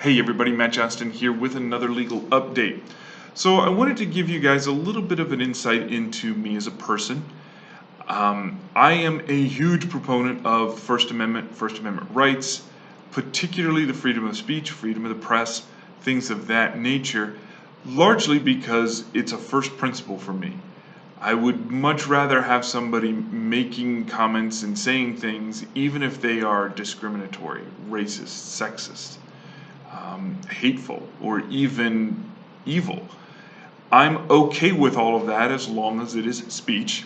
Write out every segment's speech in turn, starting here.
Hey everybody, Matt Johnston here with another legal update. So I wanted to give you guys a little bit of an insight into me as a person. I am a huge proponent of First Amendment rights, particularly the freedom of speech, freedom of the press, things of that nature, largely because it's a first principle for me. I would much rather have somebody making comments and saying things, even if they are discriminatory, racist, sexist, hateful, or even evil. I'm okay with all of that as long as it is speech.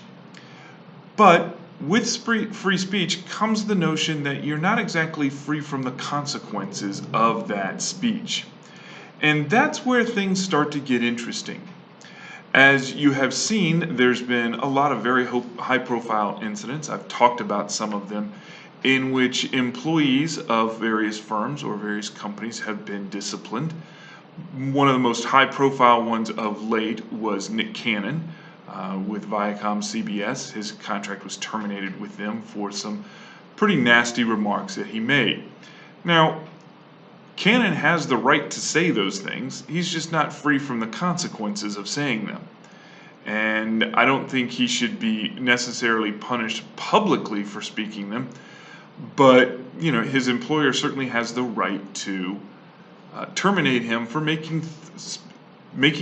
But with free speech comes the notion that you're not exactly free from the consequences of that speech. And that's where things start to get interesting. As you have seen, there's been a lot of very high profile incidents. I've talked about some of them in which employees of various firms or various companies have been disciplined. One of the most high profile ones of late was Nick Cannon with Viacom CBS. His contract was terminated with them for some pretty nasty remarks that he made. Now, Cannon has the right to say those things. He's just not free from the consequences of saying them. And I don't think he should be necessarily punished publicly for speaking them. But, his employer certainly has the right to terminate him for making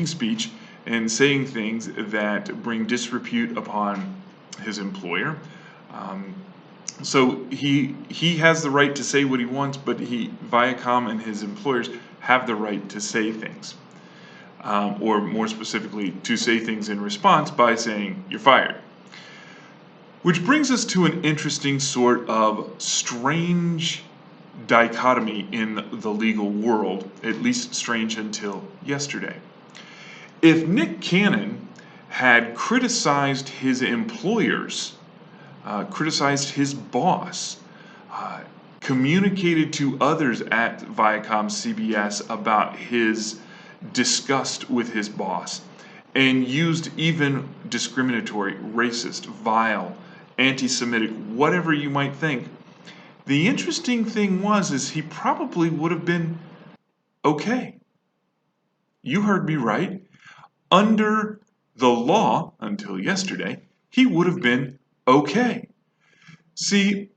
speech and saying things that bring disrepute upon his employer. So he has the right to say what he wants, but Viacom and his employers have the right to say things, or more specifically, to say things in response by saying you're fired. Which brings us to an interesting sort of strange dichotomy in the legal world, at least strange until yesterday. If Nick Cannon had criticized his employers, criticized his boss, communicated to others at Viacom CBS about his disgust with his boss, and used even discriminatory, racist, vile, anti-Semitic, whatever you might think, the interesting thing is he probably would have been okay. You heard me right. Under the law, until yesterday, he would have been okay. See,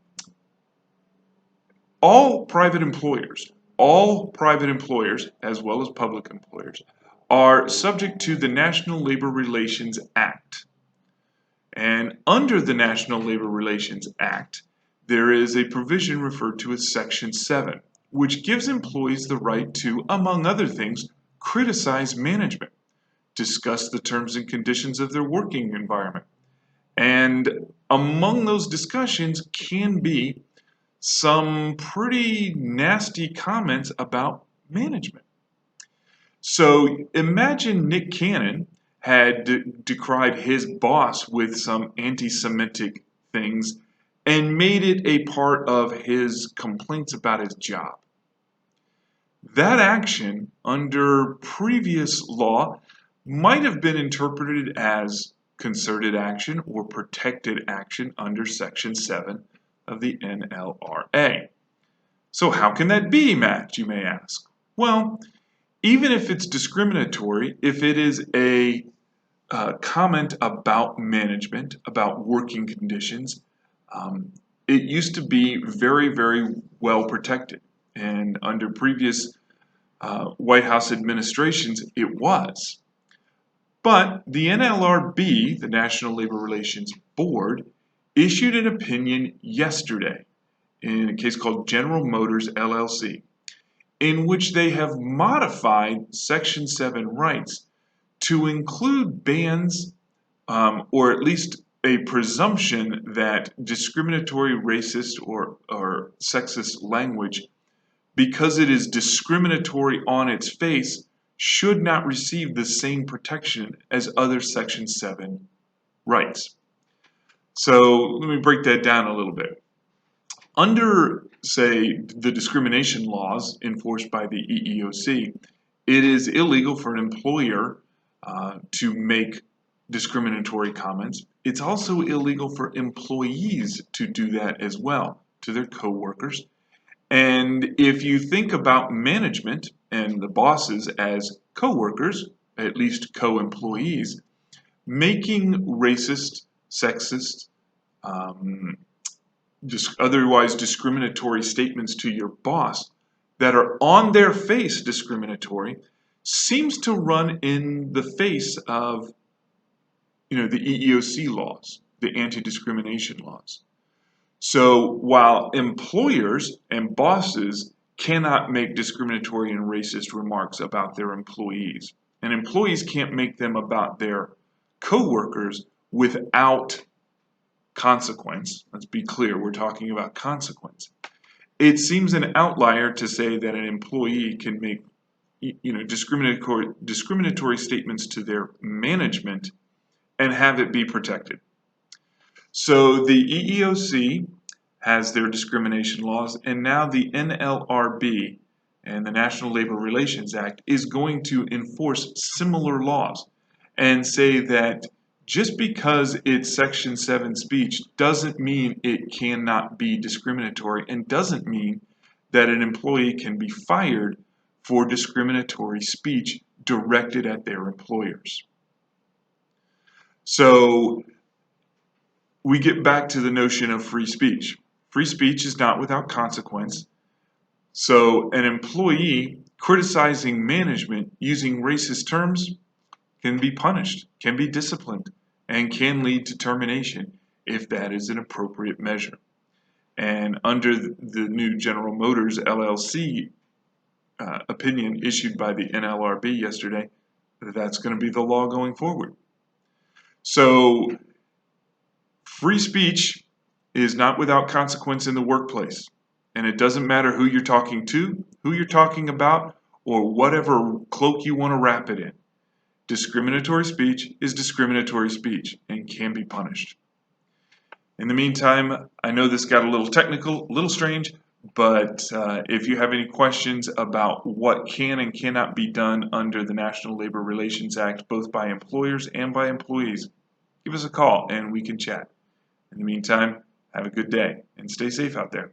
all private employers, as well as public employers, are subject to the National Labor Relations Act. And under the National Labor Relations Act, there is a provision referred to as Section 7, which gives employees the right to, among other things, criticize management, discuss the terms and conditions of their working environment. And among those discussions can be some pretty nasty comments about management. So imagine Nick Cannon had decried his boss with some anti-Semitic things and made it a part of his complaints about his job. That action under previous law might have been interpreted as concerted action or protected action under Section 7 of the NLRA. So how can that be, Matt, you may ask? Well, even if it's discriminatory, if it is a comment about management, about working conditions, it used to be very, very well protected. And under previous White House administrations, it was. But the NLRB, the National Labor Relations Board, issued an opinion yesterday in a case called General Motors LLC, in which they have modified Section 7 rights to include bans, or at least a presumption that discriminatory, racist, or sexist language, because it is discriminatory on its face, should not receive the same protection as other Section 7 rights. So let me break that down a little bit. Under, say, the discrimination laws enforced by the EEOC, it is illegal for an employer to make discriminatory comments. It's also illegal for employees to do that as well to their coworkers. And if you think about management and the bosses as co-workers, at least co-employees, making racist, sexist, otherwise discriminatory statements to your boss that are on their face discriminatory seems to run in the face of the EEOC laws, the anti-discrimination laws. So while employers and bosses cannot make discriminatory and racist remarks about their employees, and employees can't make them about their coworkers without consequence. Let's be clear, we're talking about consequence. It seems an outlier to say that an employee can make discriminatory statements to their management and have it be protected. So the EEOC has their discrimination laws, and now the NLRB and the National Labor Relations Act is going to enforce similar laws and say that just because it's Section 7 speech doesn't mean it cannot be discriminatory, and doesn't mean that an employee can be fired for discriminatory speech directed at their employers. So we get back to the notion of free speech. Free speech is not without consequence. So an employee criticizing management using racist terms can be punished, can be disciplined, and can lead to termination if that is an appropriate measure. And under the new General Motors LLC opinion issued by the NLRB yesterday, that's going to be the law going forward. So free speech is not without consequence in the workplace. And it doesn't matter who you're talking to, who you're talking about, or whatever cloak you want to wrap it in. Discriminatory speech is discriminatory speech and can be punished. In the meantime, I know this got a little technical, a little strange, but if you have any questions about what can and cannot be done under the National Labor Relations Act, both by employers and by employees, give us a call and we can chat. In the meantime, have a good day and stay safe out there.